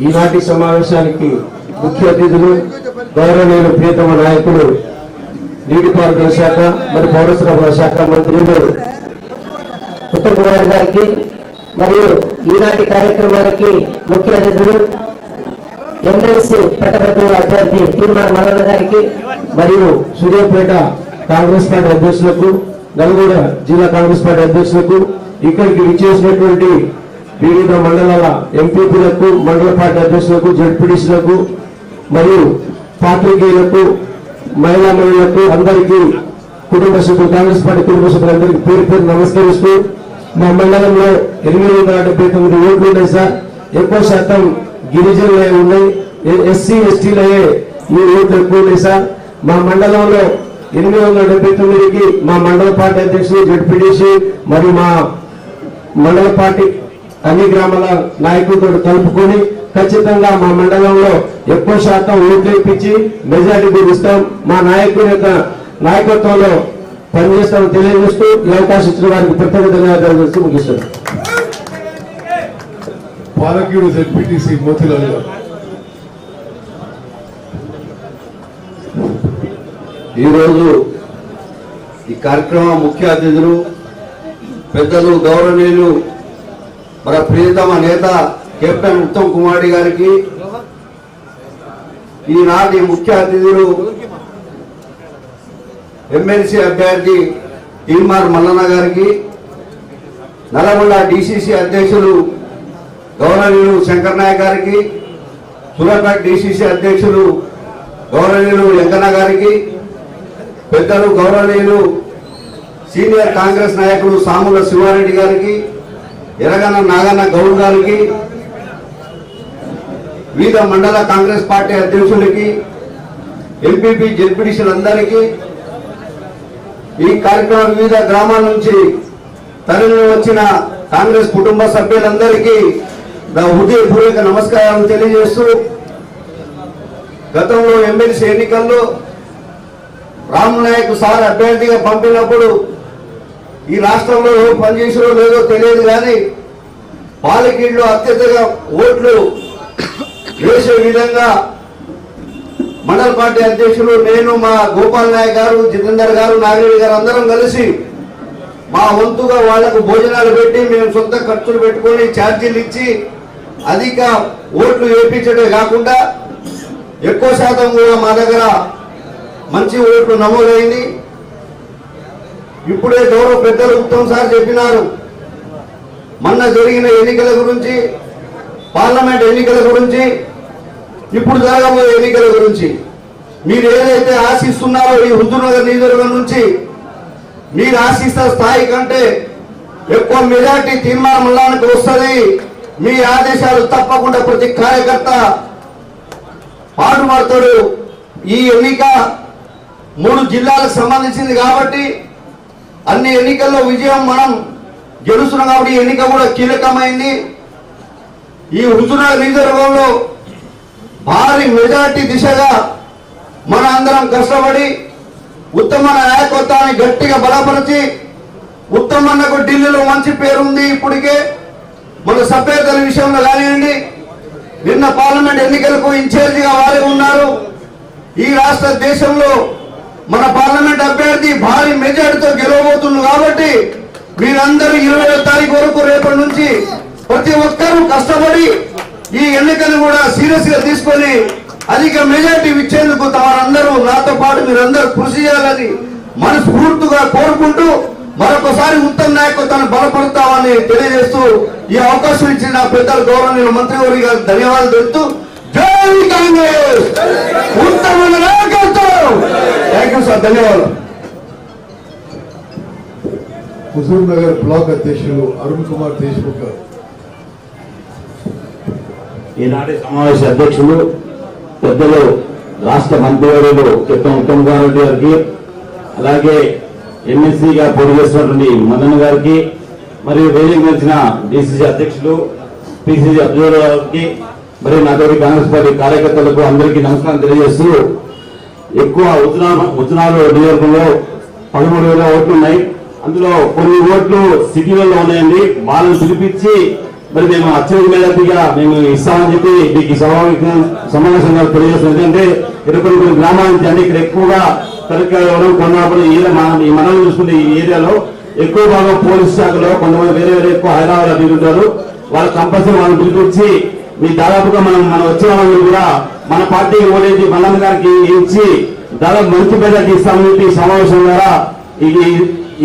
ఈనాటి సమావేశానికి ముఖ్య అతిథులు గౌరవనీయులు ప్రియతమ నాయకులు నీటిపారుదల శాఖ మరి పౌర సరఫరా శాఖ మంత్రులు ఉత్తమ్ కుమార్ గారికి మరియు ఈనాటి కార్యక్రమానికి ముఖ్య అతిథులు ఎమ్మెల్సీ పట్టభద్రుల అభ్యర్థి తీర్మాన మల్లన్న గారికి మరియు సూర్యాపేట కాంగ్రెస్ పార్టీ అధ్యక్షులకు నల్గొండ జిల్లా కాంగ్రెస్ పార్టీ అధ్యక్షులకు ఇక్కడికి విచ్చేసినటువంటి వివిధ మండలాల ఎంపీపీలకు మండల పార్టీ అధ్యక్షులకు జడ్పీటీసీలకు మరియు పాత్రికేయులకు మహిళా మహిళలకు అందరికీ కుటుంబ సభ్యులు కాంగ్రెస్ పార్టీ కుటుంబ సభ్యులందరికీ పేరు పేరు నమస్కరిస్తూ మా మండలంలో 879 ఓట్లు ఉన్నాయి సార్. ఎక్కువ శాతం గిరిజనులే ఉన్నాయి, ఎస్సీ ఎస్టీలయే ఈ ఓట్లు ఎక్కువ ఉన్నాయి సార్. మా మండలంలో 879కి మా మండల పార్టీ అధ్యక్షులు జడ్పీటీసీ మరియు మా మండల పార్టీ అన్ని గ్రామాల నాయకులతో కలుపుకొని ఖచ్చితంగా మా మండలంలో ఎక్కువ శాతం ఓట్లు ఇప్పించి మెజార్టీ గురిస్తాం. మా నాయకుడి యొక్క నాయకత్వంలో పనిచేస్తామని తెలియజేస్తూ ఈ అవకాశం ఇచ్చిన వారికి ప్రత్యేక ధన్యవాదాలు చేస్తూ ముగిస్తున్నాం. పాలకీడు జెడ్పీటీసీ మోతిలాల్ గారు. ఈరోజు ఈ కార్యక్రమం ముఖ్య అతిథులు పెద్దలు గౌరవనీయులు మన ప్రియతమ నేత కెప్టెన్ ఉత్తమ్ కుమార్ గారికి, ఈనాటి ముఖ్య అతిథులు ఎమ్మెల్సీ అభ్యర్థి తీర్మాన మల్లన్న గారికి, నల్గొండ డిసిసి అధ్యక్షులు గౌరవనీయులు శంకర్ నాయక్ గారికి, సూర్యాపేట డిసిసి అధ్యక్షులు గౌరవనీయులు వెంకన్న గారికి, పెద్దలు గౌరవనీయులు సీనియర్ కాంగ్రెస్ నాయకులు సాముల శివారెడ్డి గారికి, ఎరగన్న నాగన్న గౌడ్ గారికి, వివిధ మండల కాంగ్రెస్ పార్టీ అధ్యక్షులకి, ఎంపీపీ జెడ్పీటీసీలందరికీ, ఈ కార్యక్రమం వివిధ గ్రామాల నుంచి తరలి వచ్చిన కాంగ్రెస్ కుటుంబ సభ్యులందరికీ నా హృదయపూర్వక నమస్కారం తెలియజేస్తూ, గతంలో ఎమ్మెల్సీ ఎన్నికల్లో రామనాయక్ సార్ అభ్యర్థిగా పంపినప్పుడు ఈ రాష్ట్రంలో ఎవరు పనిచేసారో లేదో తెలియదు కానీ పాలకీడులో అత్యధిక ఓట్లు వేసే విధంగా మండల పార్టీ అధ్యక్షులు నేను, మా గోపాల్ నాయక్ గారు, జితేందర్ గారు, నాగిరెడ్డి గారు అందరం కలిసి మా వంతుగా వాళ్లకు భోజనాలు పెట్టి మేము సొంత ఖర్చులు పెట్టుకొని ఛార్జీలు ఇచ్చి అధిక ఓట్లు వేయించడే కాకుండా ఎక్కువ శాతం కూడా మా దగ్గర మంచి ఓట్లు నమోదైంది. ఇప్పుడే గౌరవ పెద్దలు ఉత్తమ్ సార్ చెప్పినారు మొన్న జరిగిన ఎన్నికల గురించి, పార్లమెంట్ ఎన్నికల గురించి, ఇప్పుడు జరగబోయే ఎన్నికల గురించి. మీరు ఏదైతే ఆశిస్తున్నారో ఈ హుజూర్నగర్ నియోజకవర్గం నుంచి మీరు ఆశిస్తున్న స్థాయి కంటే ఎక్కువ మెజార్టీ తీర్మాన మల్లానికి వస్తుంది. మీ ఆదేశాలు తప్పకుండా ప్రతి కార్యకర్త పాటుపడతాడు. ఈ ఎన్నిక 3 జిల్లాలకు సంబంధించింది కాబట్టి అన్ని ఎన్నికల్లో విజయం మనం గెలుస్తున్నాం కాబట్టి ఎన్నిక కూడా కీలకమైంది. ఈ హుజూర్నగర్ నియోజకవర్గంలో భారీ మెజార్టీ దిశగా మన అందరం కష్టపడి ఉత్తమ నాయకత్వాన్ని గట్టిగా బలపరిచి, ఉత్తమన్నకు ఢిల్లీలో మంచి పేరుంది. ఇప్పటికే మన సభ్యతల విషయంలో కానివ్వండి, నిన్న పార్లమెంట్ ఎన్నికలకు ఇన్ఛార్జిగా వారే ఉన్నారు. ఈ రాష్ట్ర దేశంలో మన పార్లమెంట్ అభ్యర్థి భారీ మెజార్టీతో గెలవబోతున్నారు కాబట్టి మీరందరూ 20వ తారీఖు వరకు రేపటి నుంచి ప్రతి ఒక్కరూ కష్టపడి ఈ ఎన్నికను కూడా సీరియస్ గా తీసుకొని అధిక మెజార్టీ ఇచ్చేందుకు తమరందరూ నాతో పాటు మీరందరూ కృషి చేయాలని మనస్ఫూర్తిగా కోరుకుంటూ మరొకసారి ఉత్తమ్ నాయకత్వాన్ని బలపడతామని తెలియజేస్తూ ఈ అవకాశం ఇచ్చిన పెద్దలు గౌరవనీయులు మంత్రివర్గ గారికి ధన్యవాదాలు తెలుపుతూ జై కాంగ్రెస్, ఉత్తమ నాయకత్వం. థ్యాంక్ యూ సార్, ధన్యవాదాలు. హుజూర్నగర్ బ్లాక్ అధ్యక్షులు అరుణ్ కుమార్ దేశ్ముఖ్ గారు. ఈనాటి సమావేశ అధ్యక్షులు పెద్దలు రాష్ట్ర మంత్రివర్యులు కెప్టెన్ ఉత్తమ్ కుమార్ రెడ్డి గారికి, అలాగే ఎమ్మెల్సీగా పోటీ చేసినటువంటి మదన్ గారికి, మరియు వేదిక వచ్చిన డిసిసి అధ్యక్షులు పిసిసి అబ్దుల్ గారికి, మరియు నాతోటి కాంగ్రెస్ పార్టీ కార్యకర్తలకు అందరికీ నమస్కారం తెలియజేస్తూ, ఎక్కువ ఉత్తరాలు నియోజకవర్గంలో 13,000 ఓట్లు ఉన్నాయి. అందులో కొన్ని ఓట్లు సిటీలలో ఉన్నాయండి. వాళ్ళని పిలిపించి మరి మేము అత్యధిక మెజార్టీగా మేము ఇస్తామని చెప్పి మీకు ఈ సమావేశంగా తెలియజేస్తుంది. ఎందుకంటే కొన్ని గ్రామాల నుంచి అంటే ఇక్కడ ఎక్కువగా తరగతి కొన్నప్పుడు ఈ మనం చూసుకునే ఈ ఏరియాలో ఎక్కువ భాగం పోలీస్ శాఖలో కొంతమంది వేరే ఎక్కువ హైదరాబాద్ తిరుగుతారు. వాళ్ళు కంపల్సరీ వాళ్ళని పిలిపించి మీ దాదాపుగా మనం వచ్చిన వాళ్ళని కూడా మన పార్టీ ఓటేసి మల్లన్న గారికి ఇచ్చి దాదాపు మంచి మెజార్టీ ఇస్తామని చెప్పి ఈ సమావేశం ద్వారా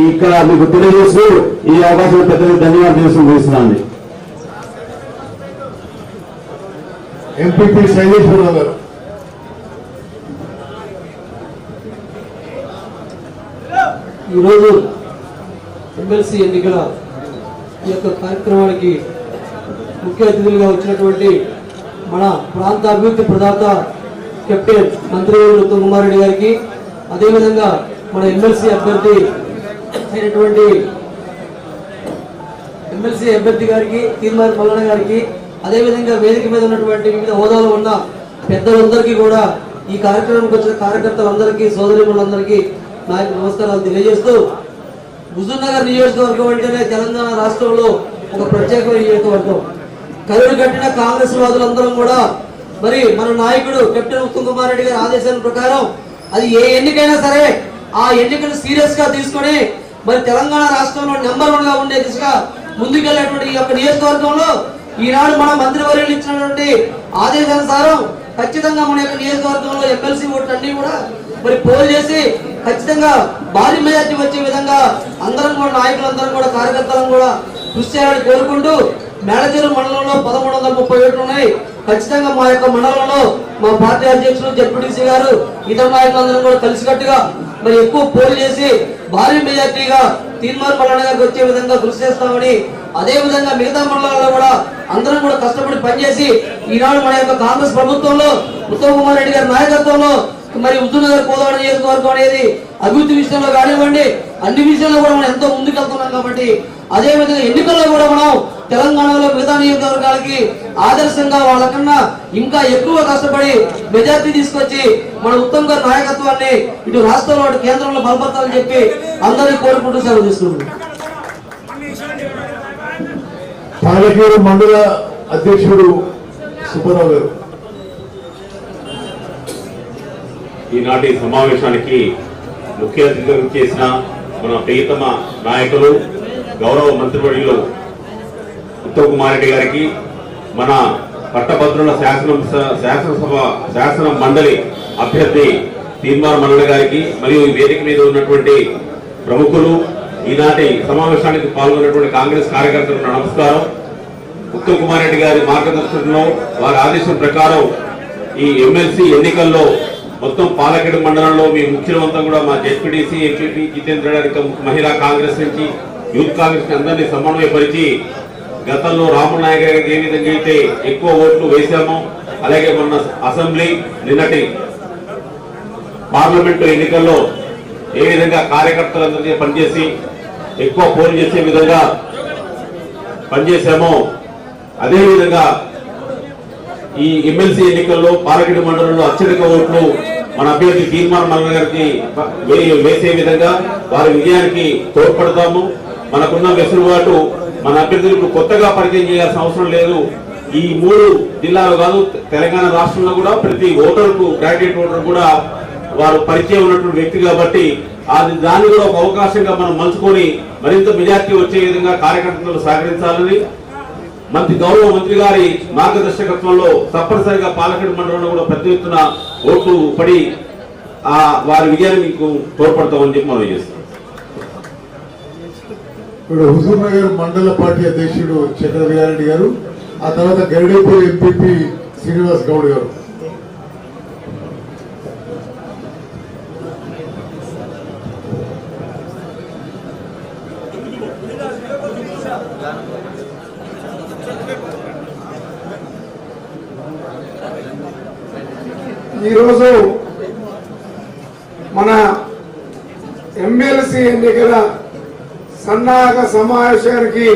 ఇక్కడ మీకు తెలియజేస్తూ ఈ అవకాశం పెద్దగా ధన్యవాదాలు తెలుస్తున్నాను. ఎంపీపీ శైలేశ్వరరావు గారు. ఈరోజు ఎమ్మెల్సీ ఎన్నికల ఈ యొక్క కార్యక్రమానికి ముఖ్య అతిథులుగా వచ్చినటువంటి మన ప్రాంత అభివృద్ధి ప్రదాత కెప్టెన్ మంత్రి ఉత్తమ్ కుమార్ రెడ్డి గారికి, అదేవిధంగా మన ఎమ్మెల్సీ అభ్యర్థి గారికి తీర్మార్ మల్లన్న గారికి, అదేవిధంగా వేదిక మీద ఉన్నటువంటి వివిధ హోదాలో ఉన్న పెద్దలందరికీ కూడా ఈ కార్యక్రమానికి వచ్చిన కార్యకర్తలందరికీ సోదరిమణులందరికీ నా యొక్క నమస్కారాలు తెలియజేస్తూ, హుజూర్నగర్ నియోజకవర్గం అంటేనే తెలంగాణ రాష్ట్రంలో ఒక ప్రత్యేకమైన నియోజకవర్గం. కరుడు కట్టిన కాంగ్రెస్ వాదులందరం కూడా మరి మన నాయకుడు కెప్టెన్ ఉత్తమ్ కుమార్ రెడ్డి గారి ఆదేశాల ప్రకారం అది ఏ ఎన్నికైనా సరే ఆ ఎన్నికను సీరియస్ గా తీసుకొని మరి తెలంగాణ రాష్ట్రంలో నెంబర్ 1 గా ఉండే దిశగా ముందుకెళ్లేటువంటి ఈ యొక్క నియోజకవర్గంలో ఈనాడు మన మంత్రివర్యులు ఇచ్చినటువంటి ఆదేశానుసారం ఖచ్చితంగా మన యొక్క నియోజకవర్గంలో ఎమ్మెల్సీ ఓట్లు అన్ని కూడా మరి పోల్ చేసి ఖచ్చితంగా భారీ మెజార్టీ వచ్చే విధంగా అందరం కూడా నాయకులందరం కూడా కార్యకర్తలను కూడా కృషి చేయాలని కోరుకుంటూ, మేడచెరు మండలంలో 1330 ఓట్లు ఉన్నాయి. ఖచ్చితంగా మా యొక్క మండలంలో మా పార్టీ అధ్యక్షులు జడ్పీటీసీ గారు ఇతర నాయకులందరం కూడా కలిసికట్టుగా మరి ఎక్కువ పోల్ చేసి భారీ మెజార్టీగా తీర్మార్ మల్లన్న గారికి వచ్చే విధంగా కృషి చేస్తామని, అదే విధంగా మిగతా మండలాల్లో కూడా అందరం కూడా కష్టపడి పనిచేసి ఈనాడు మన యొక్క కాంగ్రెస్ ప్రభుత్వంలో ఉత్తమ్ కుమార్ రెడ్డి గారి నాయకత్వంలో మరి హుజూర్నగర్ కోదాడ నియోజకవర్గం అనేది అభివృద్ధి విషయంలో కానివ్వండి అన్ని విషయాల్లో కూడా మనం ఎంతో ముందుకెళ్తున్నాం. కాబట్టి అదే విధంగా ఎన్నికల్లో కూడా మనం తెలంగాణలో మిగతా నియోజకవర్గాలకి ఆదర్శంగా వాళ్ళకన్నా ఇంకా ఎక్కువ కష్టపడి మెజార్టీ తీసుకొచ్చి మన ఉత్తమ్ గారి నాయకత్వాన్ని ఇటు రాష్ట్రంలో అటు కేంద్రంలో బలపరచాలని చెప్పి అందరినీ కోరుకుంటూ సెలవు తీసుకుంటున్నాం. పాలకేరు మండల అధ్యక్షుడు సుబ్బారావు గారు. ఈనాటి సమావేశానికి ముఖ్య అతిథులు చేసిన మన ప్రియతమ నాయకులు గౌరవ మంత్రివర్యులు ఉత్తమ్ కుమార్ రెడ్డి గారికి, మన పట్టభద్రుల శాసన మండలి అభ్యర్థి తీర్మార్ మల్లన్న గారికి, మరియు ఈ వేదిక మీద ఉన్నటువంటి ప్రముఖులు, ఈనాటి సమావేశానికి పాల్గొన్నటువంటి కాంగ్రెస్ కార్యకర్తలకు నమస్కారం. ఉత్తమ్ కుమార్ రెడ్డి గారి మార్గదర్శనంలో వారి ఆదేశం ప్రకారం ఈ ఎమ్మెల్సీ ఎన్నికల్లో మొత్తం పాలకేడు మండలంలో మీ ముఖ్యులంతా కూడా మా జెడ్పీటీసీ ఎంపీపీ జితేంద్ర గారి మహిళా కాంగ్రెస్ నుంచి యూత్ కాంగ్రెస్ అందరినీ సమన్వయపరిచి గతంలో రాములు నాయక్ గారికి ఏ విధంగా అయితే ఎక్కువ ఓట్లు వేశామో అలాగే మొన్న అసెంబ్లీ నిన్నటి పార్లమెంటు ఎన్నికల్లో ఏ విధంగా కార్యకర్తలందరినీ పనిచేసి ఎక్కువ పోలు చేసే విధంగా పనిచేశామో అదేవిధంగా ఈ ఎమ్మెల్సీ ఎన్నికల్లో పాలకేడు మండలంలో అత్యధిక ఓట్లు మన అభ్యర్థి తీర్మార్ మల్లన్న గారికి వేసే విధంగా వారి విజయానికి తోడ్పడతాము. మనకున్న వెసులుబాటు మన అభ్యర్థులకు కొత్తగా పరిచయం చేయాల్సిన అవసరం లేదు. ఈ 3 జిల్లాలు కాదు తెలంగాణ రాష్ట్రంలో కూడా ప్రతి ఓటర్కు గ్రాడ్యుయేట్ ఓటర్ కూడా వారు పరిచయం ఉన్నటువంటి వ్యక్తి కాబట్టి దాన్ని కూడా ఒక అవకాశంగా మనం మలుచుకొని మరింత మెజార్టీ వచ్చే విధంగా కార్యకర్తలు సహకరించాలని గౌరవ మంత్రి గారి మార్గదర్శకత్వంలో తప్పనిసరిగా పాలకేడు మండలంలో కూడా పెద్ద ఎత్తున ఓట్లు పడి వారి విజయాన్ని మీకు తోడ్పడతామని చెప్పి మనం చేస్తాం. ఇప్పుడు హుజూర్నగర్ మండల పార్టీ అధ్యక్షుడు చక్రవర్తి గారు, ఆ తర్వాత గరిడేపూర్ ఎంపీపీ శ్రీనివాస్ గౌడ్ గారు. ఈరోజు మన ఎమ్మెల్సీ ఎన్నికల సన్నాహక సమావేశానికి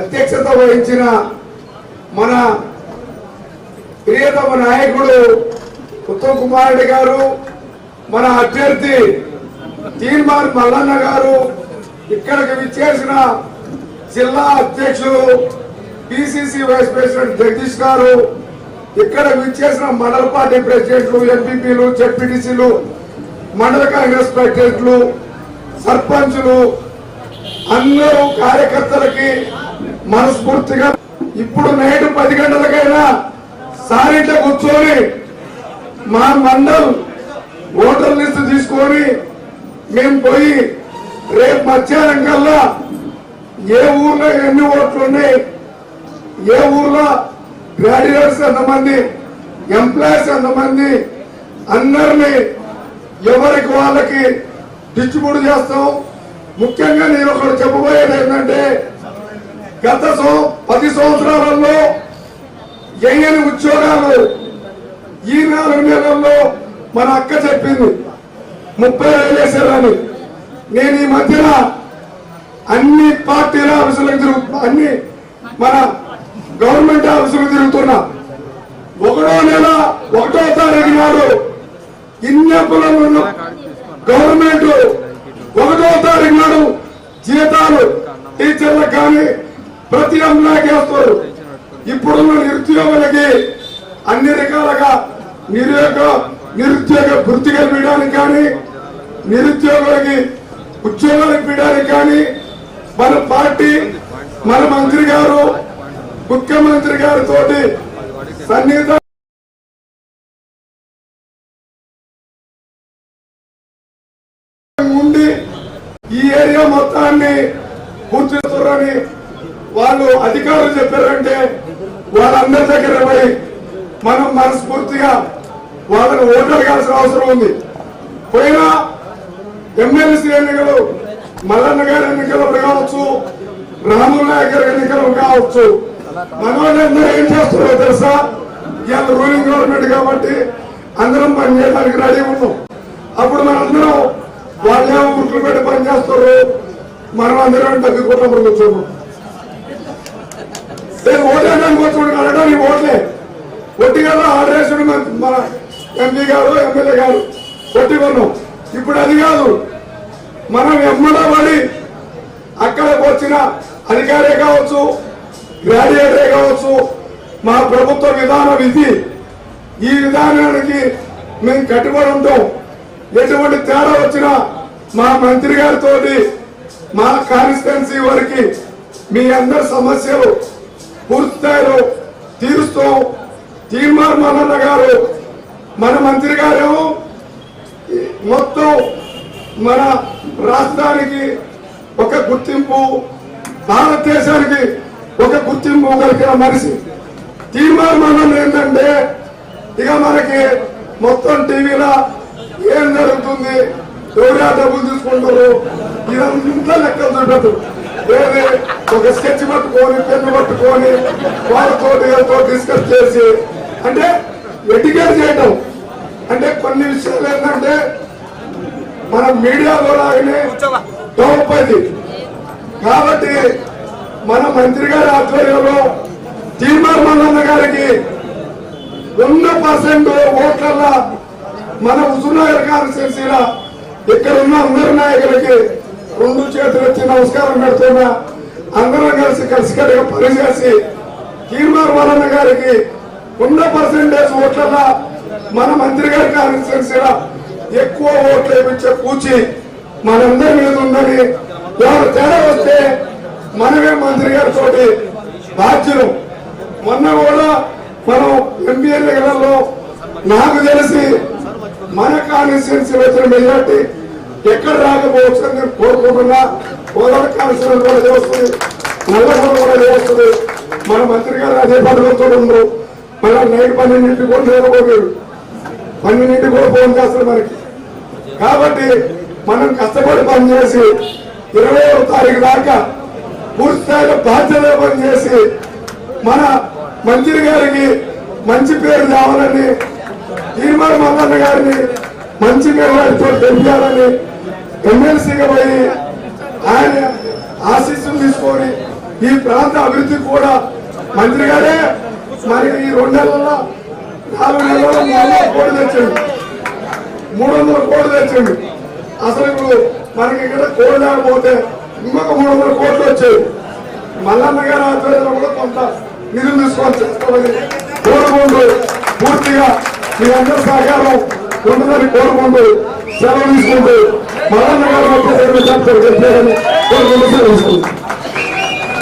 అధ్యక్షత వహించిన మన ప్రియతమ నాయకుడు ఉత్తమ్ కుమార్ రెడ్డి గారు, మన అభ్యర్థి తీన్మార్ మల్లన్న గారు, ఇక్కడికి విచ్చేసిన జిల్లా అధ్యక్షులు పిసిసి వైస్ ప్రెసిడెంట్ జగదీష్ గారు, ఇక్కడ విచ్చేసిన మండల పార్టీ ప్రెసిడెంట్లు, ఎంపీపీలు, జెడ్పీటీసీలు, మండల కాంగ్రెస్ ప్రెసిడెంట్లు, సర్పంచులు, అందరూ కార్యకర్తలకి మనస్ఫూర్తిగా ఇప్పుడు నైట్ 10 గంటలకైనా సారింట్లో కూర్చొని మా మండల్ ఓటర్ లిస్ట్ తీసుకొని మేము పోయి రేపు మధ్యాహ్నం కల్లా ఏ ఊర్లో ఎన్ని ఓట్లు ఉన్నాయి, ఏ ఊర్లో గ్రాడ్యుయేట్స్ ఎంతమంది, ఎంప్లాయీస్ ఎంతమంది, అందరినీ ఎవరికి వాళ్ళకి డిస్ట్రిబ్యూట్ చేస్తాం. ముఖ్యంగా నేను ఒకటి చెప్పబోయేది ఏంటంటే, గత 10 సంవత్సరాలలో ఎయ్యని ఉద్యోగాలు ఈ 4 నెలల్లో మన అక్క చెప్పింది 30,000 వేసారని. నేను ఈ మధ్యన అన్ని పార్టీల ఆఫీసులకు తిరుగుతున్నా, అన్ని మన గవర్నమెంట్ ఆఫీసులకు తిరుగుతున్నా. 1వ నెల 1వ తారీఖు నాడు ఇన్నెప్పులను గవర్నమెంట్ 1వ తారీఖు నాడు జీతాలు టీచర్లకు కానీ ప్రతి ఎంప్లాయీకి వేస్తారు. ఇప్పుడున్న నిరుద్యోగులకి అన్ని రకాలుగా నిరుద్యోగ వృత్తి కల్పించడానికి కానీ, నిరుద్యోగులకి ఉద్యోగాలు ఇప్పించడానికి కానీ మన పార్టీ, మన మంత్రి గారు, ముఖ్యమంత్రి గారితో సన్నిహిత ఉండి ఈ ఏరియా మొత్తాన్ని పూర్తి చేస్తారని వాళ్ళు అధికారులు చెప్పారంటే వాళ్ళందరి దగ్గర పోయి మనం మనస్ఫూర్తిగా వాళ్ళని ఓటర్గాల్సిన అవసరం ఉంది. పోయినా ఎమ్మెల్సీ ఎన్నికలు, మల్లన్న గారి ఎన్నికలు కావచ్చు, రాముల నాయక్ గారి ఎన్నికలు కావచ్చు, మన వాళ్ళందరూ ఏం చేస్తున్నారో తెలుసా? ఇవాళ రూలింగ్ గవర్నమెంట్ కాబట్టి అందరం పని చేయడానికి రెడీ ఉన్నాం. అప్పుడు మనందరం వాళ్ళే ఊట్లు పెట్టి పని చేస్తారు, మనం అందరం తగ్గిపోయినప్పుడు కూర్చోము. నేను ఓటేయడానికి వచ్చి అడగడానికి ఓట్లే ఒట్టి కదా ఆర్డర్ వేసుడు మన ఎంపీ గారు, ఎమ్మెల్యే గారు ఒట్టి కొన్నాం. ఇప్పుడు అది కాదు, మనం ఎమ్మడబడి అక్కడికి వచ్చిన అధికారే కావచ్చు, గ్రాడ్యుయేటే కావచ్చు, మా ప్రభుత్వ విధానం ఇది, ఈ విధానానికి మేము కట్టుబడి ఉంటాం. ఎటువంటి తేడా వచ్చినా మా మంత్రి గారితో మా కాన్స్టిట్యున్సీ వరకు మీ అందరి సమస్యలు పూర్తి స్థాయిలో తీరుస్తాం. తీన్మార్ మల్లన్న గారు, మన మంత్రి గారేమో మొత్తం మన రాష్ట్రానికి ఒక గుర్తింపు, భారతదేశానికి ఒక గుర్తింపు కలిగిన మనిషి. తీన్మార్ మల్లన్న ఏంటంటే ఇక మనకి మొత్తం టీవీలో ఏం జరుగుతుంది, ఎవరు డబ్బులు తీసుకుంటారు, ఇదంతా లెక్కలు చూడదు. ఏది ఒక స్కెచ్ పట్టుకొని, పెన్ను పట్టుకొని వాళ్ళతో డిస్కస్ చేసి అంటే ఎడ్యుకేట్ చేయటం. అంటే కొన్ని విషయాలు ఏంటంటే మన మీడియాలో లాగానే తోపది. కాబట్టి మన మంత్రి గారి ఆధ్వర్యంలో తీన్మార్ మల్లన్న గారికి 100% ఓట్లల్లో మన హుజూర్నగర్ కాన్స్టిట్యున్సీలో ఇక్కడ ఉన్న అందరి నాయకులకి 2 చేతులు వచ్చి నమస్కారం పెడుతున్నా. అందరం కలిసికట్టుగా పనిచేసి తీన్మార్ మల్లన్న గారికి 100% ఓట్లల్లో మన మంత్రి గారి కాన్స్టిట్యున్సీలో ఎక్కువ ఓట్లు వేయించే కూర్చి మనందరి మీద ఉందని, ఎవరు తేడా వస్తే మనమే మంత్రి గారితో బాధ్యులు. మొన్న కూడా మనం ఎంపీ ఎన్నికలలో నాకు తెలిసి మన కాన్స్టిట్యున్సీ వచ్చిన మెజార్టీ ఎక్కడ రాకపోవచ్చు అని నేను కోరుకుంటున్నా. కోదాడ కాన్స్టిట్యున్సీ కూడా చేస్తుంది, నల్లగొండ కూడా చేస్తుంది. మన మంత్రి గారు అదే పదవితో ఉండరు. మన నైట్ 12 కూడా నిద్రపోయాడు, 12 కూడా ఫోన్ చేస్తారు మనకి. కాబట్టి మనం కష్టపడి పనిచేసి 20వ తారీఖు దాకా పూర్తి స్థాయిలో బాధ్యత పనిచేసి మన మంత్రి గారికి మంచి పేరు తేవాలని, తీన్మార్ మల్లన్న గారిని మంచి పేరుతో తెలియాలని ఎమ్మెల్సీగా పోయి ఆయన ఆశీస్సులు తీసుకొని ఈ ప్రాంత అభివృద్ధి కూడా మంత్రి గారే మరి ఈ 2 నెలల్లో 4 నెలల్లో 300 కోట్లు తెచ్చిండు, 300 కోట్లు తెచ్చిండు. అసలు ఇప్పుడు మనకి ఇక్కడ కోడి లేకపోతే ఇంకొక 300 కోట్లు వచ్చాయి. మల్లన్న గారి ఆధ్వర్యంలో కూడా కొంత నిధులు తీసుకొని చేస్తామని కోరుకుంటూ పూర్తిగా మీ అందరి సహకారం ఉంటుందని కోరుకుంటూ సెలవు తీసుకుంటూ మల్లన్న గారు వచ్చేసరికి కోరుకుంటూ సెలవు తీసుకుంటాం.